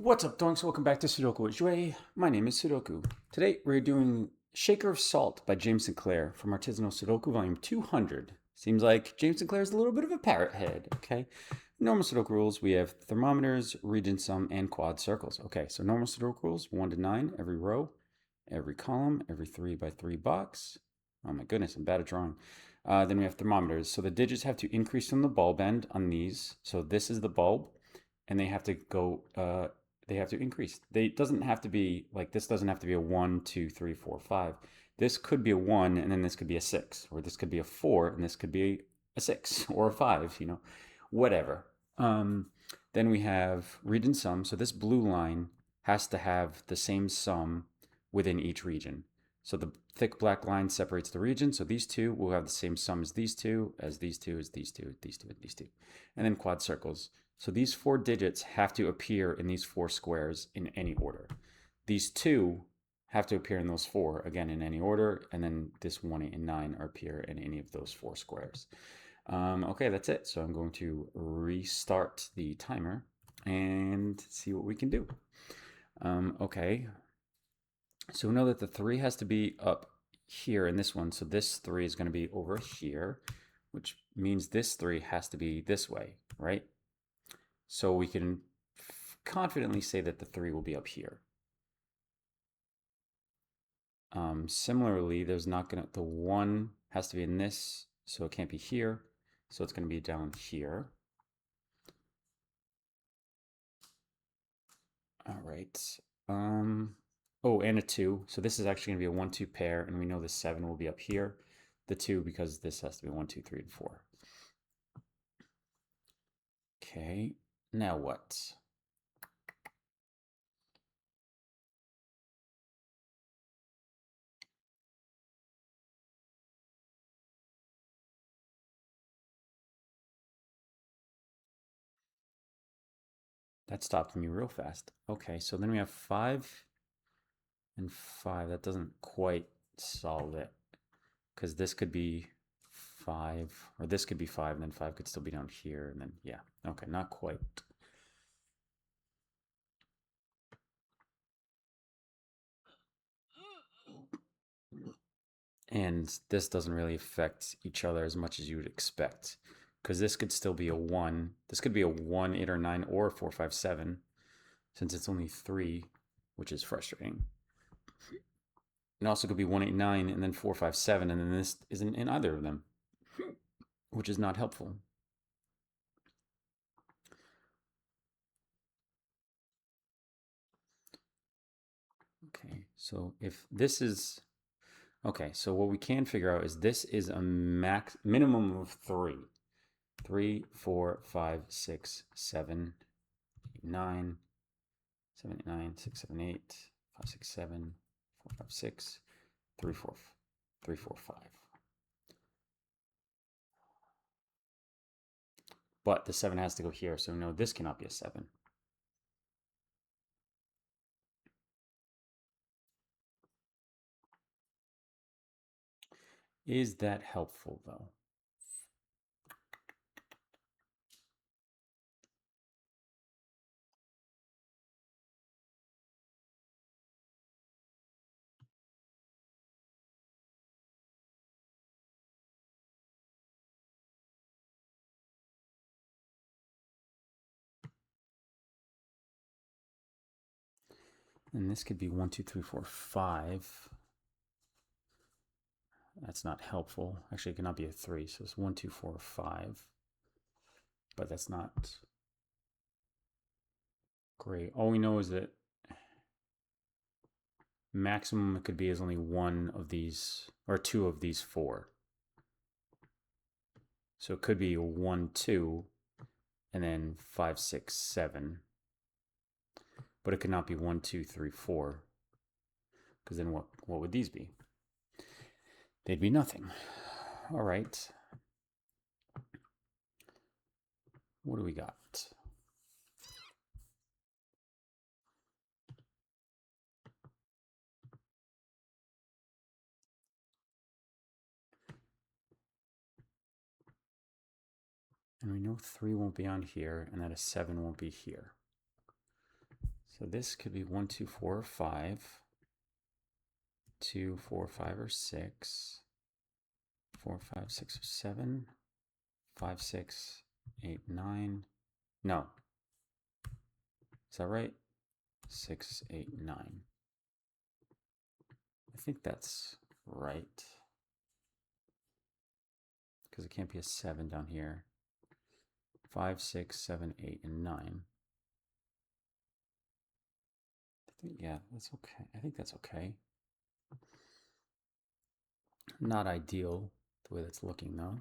What's up, donks? Welcome back to Sudoku with Jue. My name is Sudoku. Today we're doing Shaker of Salt by James Sinclair from Artisanal Sudoku Volume 200. Seems like James Sinclair is a little bit of a parrot head, okay? Normal Sudoku rules, we have thermometers, region sum, and quad circles. Okay, so normal Sudoku rules, 1 to 9, every row, every column, every 3 by 3 box. Oh my goodness, I'm bad at drawing. Then we have thermometers. So the digits have to increase from the bulb end on these. So this is the bulb, and they have to go they have to increase. They doesn't have to be like this doesn't have to be a 1, 2, 3, 4, 5. This could be a 1 and then this could be a 6, or this could be a 4 and this could be a 6 or a 5, whatever. Then we have region sum. So this blue line has to have the same sum within each region. So the thick black line separates the region. So these two will have the same sum as these two, as these two, as these two, these two, and these two. And then quad circles. So these 4 digits have to appear in these 4 squares in any order. These 2 have to appear in those 4, again, in any order. And then this 1, 8, and 9 appear in any of those 4 squares. Okay, that's it. So I'm going to restart the timer and see what we can do. Okay, so we know that the 3 has to be up here in this one. So this 3 is going to be over here, which means this 3 has to be this way, right? So we can confidently say that the 3 will be up here. Similarly, there's not going to, the 1 has to be in this, so it can't be here. So it's going to be down here. All right. Oh, and a 2. So this is actually going to be a 1, 2 pair, and we know the 7 will be up here. The 2 because this has to be 1, 2, 3, and 4. Okay, now what? That stopped me real fast. Okay, so then we have 5 and 5. That doesn't quite solve it because this could be 5, or this could be 5, and then 5 could still be down here, and then, yeah. Okay, not quite. And this doesn't really affect each other as much as you would expect, because this could still be a 1. This could be a 1, 8, or 9, or a 4, 5, 7, since it's only 3, which is frustrating. It also could be 1, 8, 9, and then 4, 5, 7, and then this isn't in either of them, which is not helpful. Okay, so if this is, okay, so what we can figure out is this is a minimum of 3. 3, 4, 5, 6, 7, 8, 9, 7, 8, 9, 6, 7, 8, 5, 6, 7, 4, 5, 6, 3, 4, 3, 4, 5. But the 7 has to go here, so no, this cannot be a 7. Is that helpful, though? And this could be 1, 2, 3, 4, 5. That's not helpful. Actually, it cannot be a 3, so it's 1, 2, 4, 5. But that's not great. All we know is that maximum it could be is only 1 of these, or 2 of these 4. So it could be 1, 2, and then 5, 6, 7. But it could not be 1, 2, 3, 4. Because then what would these be? They'd be nothing. All right. What do we got? And we know 3 won't be on here, and that a 7 won't be here. So this could be 1, 2, 4, or 5. 2, 4, 5, or 6. 4, 5, 6, or 7. 5, 6, 8, 9. No. Is that right? 6, 8, 9. I think that's right. Because it can't be a 7 down here. 5, 6, 7, 8, and 9. Yeah, that's okay. I think that's okay. Not ideal the way that's looking though.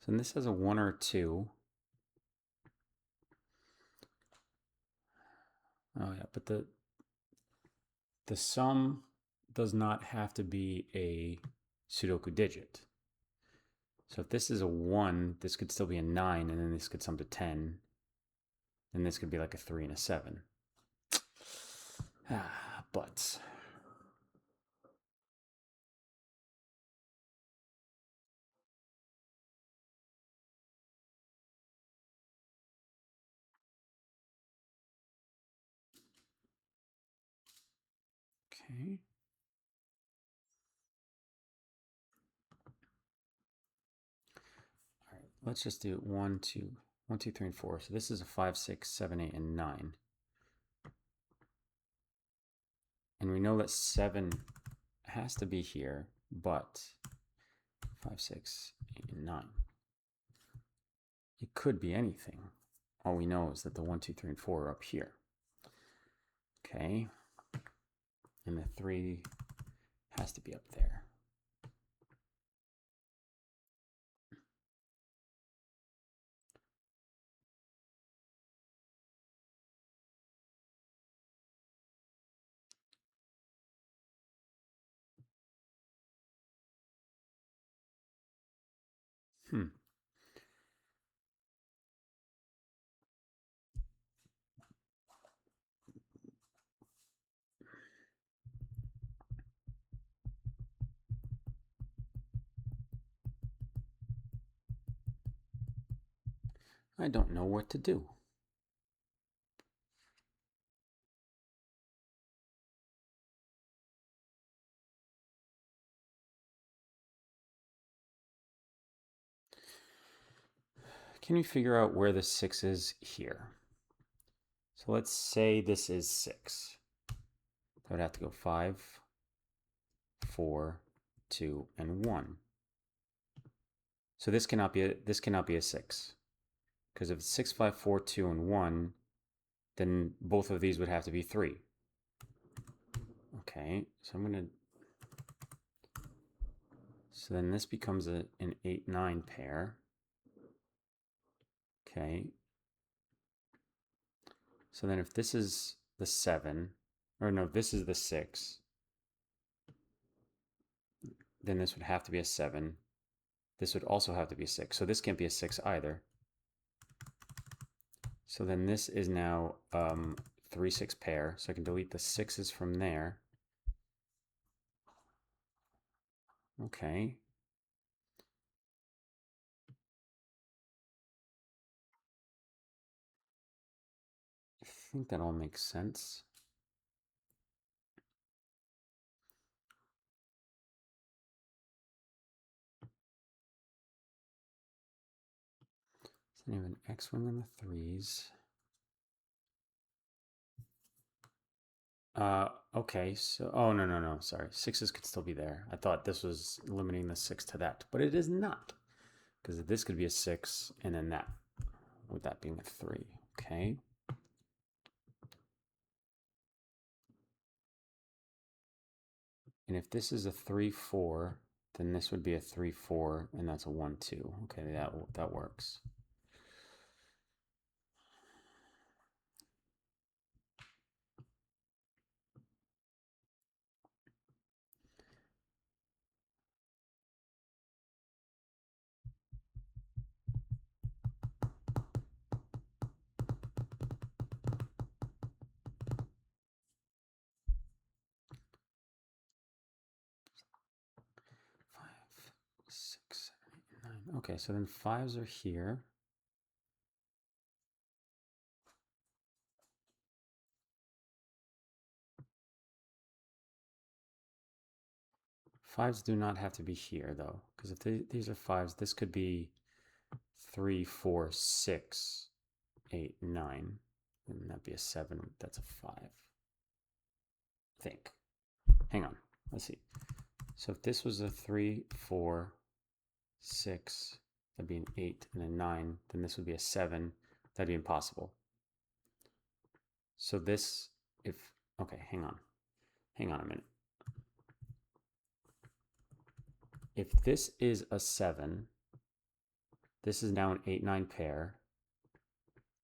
So this has a 1 or a 2. Oh yeah, but the sum does not have to be a Sudoku digit. So if this is a 1, this could still be a 9, and then this could sum to 10. And this could be like a 3 and a 7. But okay. All right, let's just do 1, 2, 1, 2, 3, and 4. So this is a 5, 6, 7, 8, and 9. And we know that 7 has to be here, but 5, 6, 8, and 9. It could be anything. All we know is that the 1, 2, 3, and 4 are up here. Okay. And the 3 has to be up there. I don't know what to do. Can we figure out where the 6 is here? So let's say this is 6. I would have to go 5, 4, 2, and 1. So this cannot be a 6. Because if it's 6, 5, 4, 2, and 1, then both of these would have to be 3. Okay, so I'm going to... So then this becomes an 8, 9 pair. Okay. So then if this is the 7, or no, this is the 6, then this would have to be a 7. This would also have to be a 6. So this can't be a 6 either. So then this is now 3, 6 pair. So I can delete the 6s from there. Okay. I think that all makes sense. So then you have an X-wing on the 3s. Okay, so, oh, no, sorry. 6s could still be there. I thought this was limiting the 6 to that, but it is not. Because this could be a 6, and then that, with that being a 3, okay? And if this is a 3, 4, then this would be a 3, 4, and that's a 1, 2. Okay, that works. Five, 6, 7, 8, 9. Okay, so then 5s are here. 5s do not have to be here, though, because if these are 5s, this could be 3, 4, 6, 8, 9. And that'd be a 7. That's a 5. I think. Hang on. Let's see. So if this was a 3, 4, 6, that'd be an 8 and a 9. Then this would be a 7. That'd be impossible. So this, okay, hang on. Hang on a minute. If this is a 7, this is now an 8, 9 pair,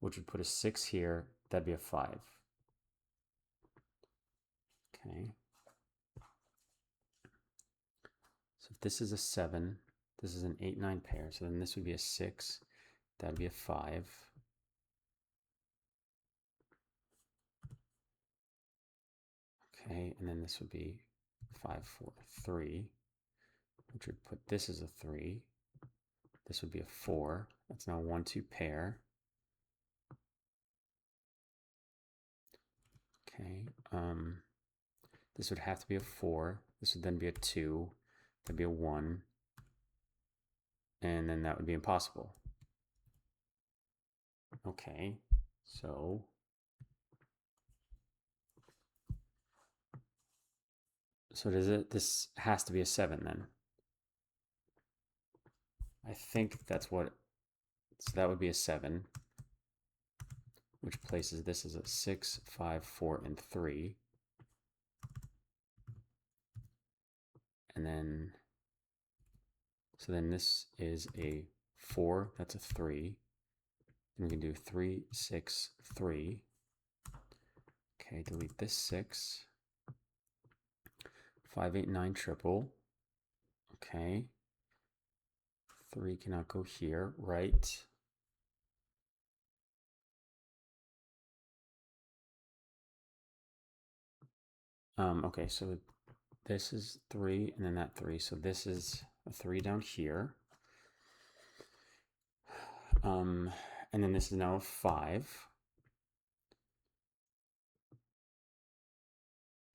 which would put a 6 here. That'd be a 5. Okay. So if this is a 7, this is an 8, 9 pair. So then this would be a 6. That'd be a 5. Okay, and then this would be 5, 4, 3, which would put this as a 3. This would be a 4. That's now a 1, 2 pair. Okay, this would have to be a 4. This would then be a 2. That'd be a 1. And then that would be impossible. Okay, so this has to be a 7 then. I think that's what, so that would be a 7, which places this as a 6, 5, 4, and 3. And then, so then this is a 4, that's a 3. And we can do 3, 6, 3. Okay, delete this 6. 5, 8, 9, triple. Okay. 3 cannot go here, right? Okay, so this is 3 and then that 3. So this is a 3 down here. And then this is now a 5.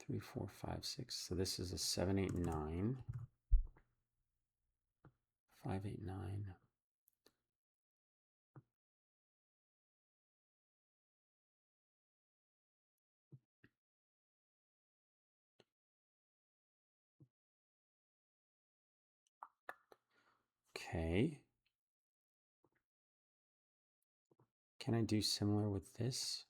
3, 4, 5, 6. So this is a 7, 8, 9. 5, 8, 9. Okay. Can I do similar with this?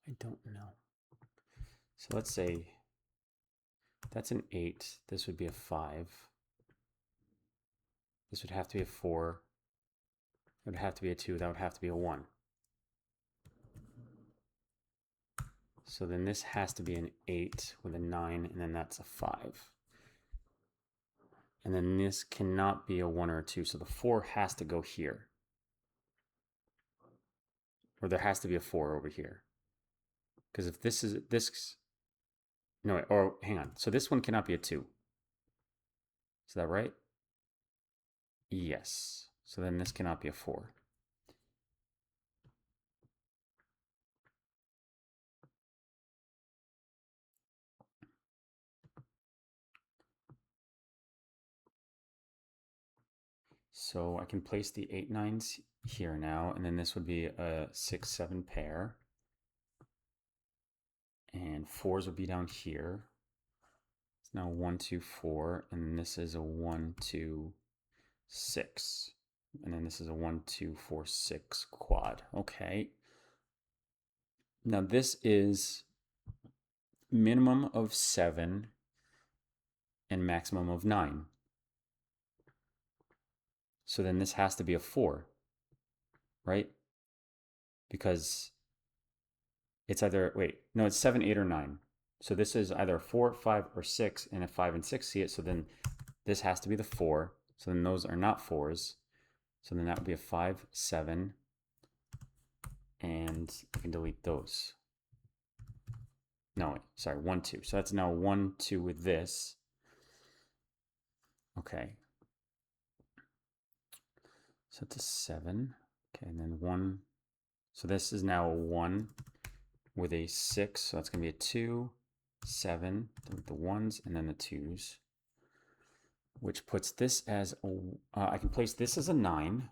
I don't know. So let's say that's an 8. This would be a 5. This would have to be a 4. It would have to be a 2. That would have to be a 1. So then this has to be an 8 with a 9, and then that's a 5. And then this cannot be a 1 or a 2, so the 4 has to go here. Or there has to be a 4 over here. Because if this is this, no, wait, or hang on. So this one cannot be a 2. Is that right? Yes. So then this cannot be a 4. So I can place the 8, 9s here now, and then this would be a 6, 7 pair. And 4s would be down here. It's now 1, 2, 4, and this is a 1, 2, 6. And then this is a 1, 2, 4, 6 quad. Okay. Now this is minimum of 7 and maximum of 9. So then this has to be a 4, right? Because it's either, wait, no, it's 7, 8, or 9. So this is either 4, 5, or 6, and if 5 and 6 see it, so then this has to be the 4. So then those are not 4s. So then that would be a 5, 7, and I can delete those. No, wait, sorry, 1, 2. So that's now 1, 2 with this. Okay. So it's a 7. Okay, and then 1. So this is now a 1. with a 6. So that's going to be a 2, 7, the 1s, and then the 2s. Which puts this as a, I can place this as a 9.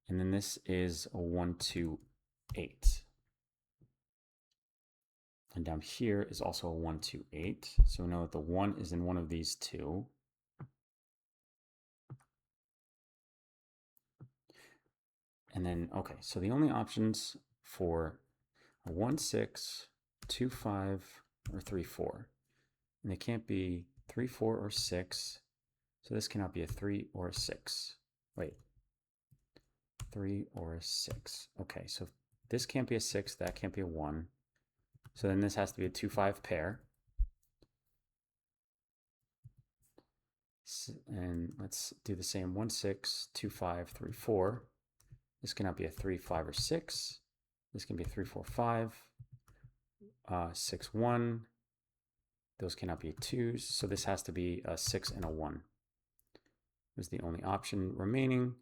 And then this is a 1, 2, 8. And down here is also a 1, 2, 8. So we know that the 1 is in one of these two. And then, okay, so the only options for a 1, 6, 2, 5, or 3, 4. And they can't be 3, 4, or 6. So this cannot be a 3 or a 6. Wait. 3 or a 6. Okay, so this can't be a 6, that can't be a 1. So then this has to be a 2, 5 pair. And let's do the same 1, 6, 2, 5, 3, 4. This cannot be a 3, 5, or 6. This can be a 3, 4, 5, 6, 1. Those cannot be 2s. So this has to be a 6 and a 1. Is the only option remaining.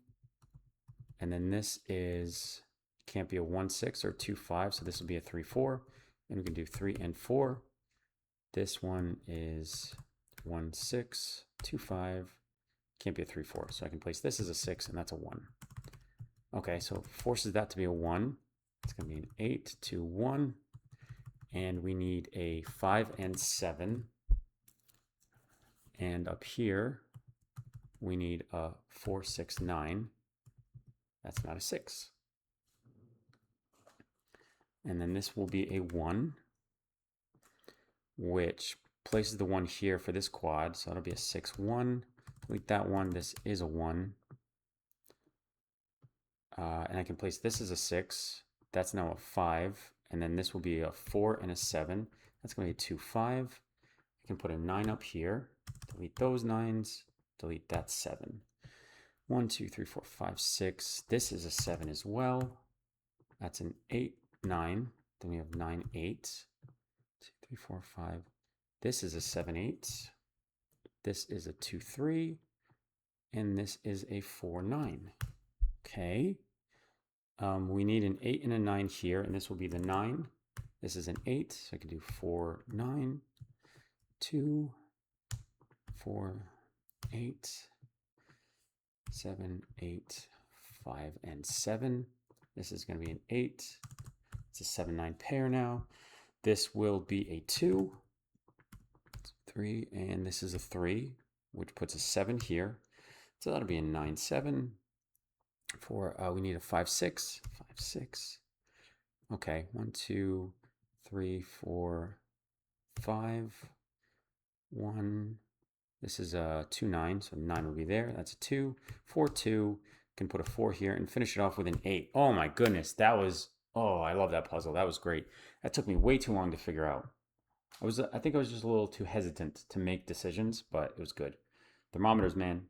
And then this is, can't be a 1, 6 or 2, 5. So this will be a 3, 4. And we can do 3 and 4. This one is 1, 6, 2, 5. Can't be a 3, 4. So I can place this as a 6, and that's a 1. Okay, so forces that to be a 1. It's going to be an 8, 2, 1. And we need a 5 and 7. And up here, we need a 4, 6, 9. That's not a 6. And then this will be a 1, which places the 1 here for this quad. So that'll be a 6, 1. Delete that 1. This is a 1. And I can place this as a 6. That's now a 5. And then this will be a 4 and a 7. That's going to be a 2, 5. I can put a 9 up here. Delete those 9s. Delete that 7. 1, 2, 3, 4, 5, 6. This is a 7 as well. That's an 8, 9. Then we have 9, 8. 2, 3, 4, 5. This is a 7, 8. This is a 2, 3. And this is a 4, 9. Okay. We need an 8 and a 9 here, and this will be the 9. This is an 8, so I can do 4, 9, 2, 4, 8, 7, 8, 5, and 7. This is going to be an 8. It's a 7, 9 pair now. This will be a 2, 3, and this is a 3, which puts a 7 here. So that'll be a 9, 7. We need a 5, 6, 5, 6. Okay, 1, 2, 3, 4, 5, 1. This is a 2, 9, so 9 will be there. That's a 2, 4, 2. Can put a 4 here and finish it off with an 8. Oh my goodness, that was, oh, I love that puzzle. That was great. That took me way too long to figure out. I think I was just a little too hesitant to make decisions, but it was good. Thermometers, man.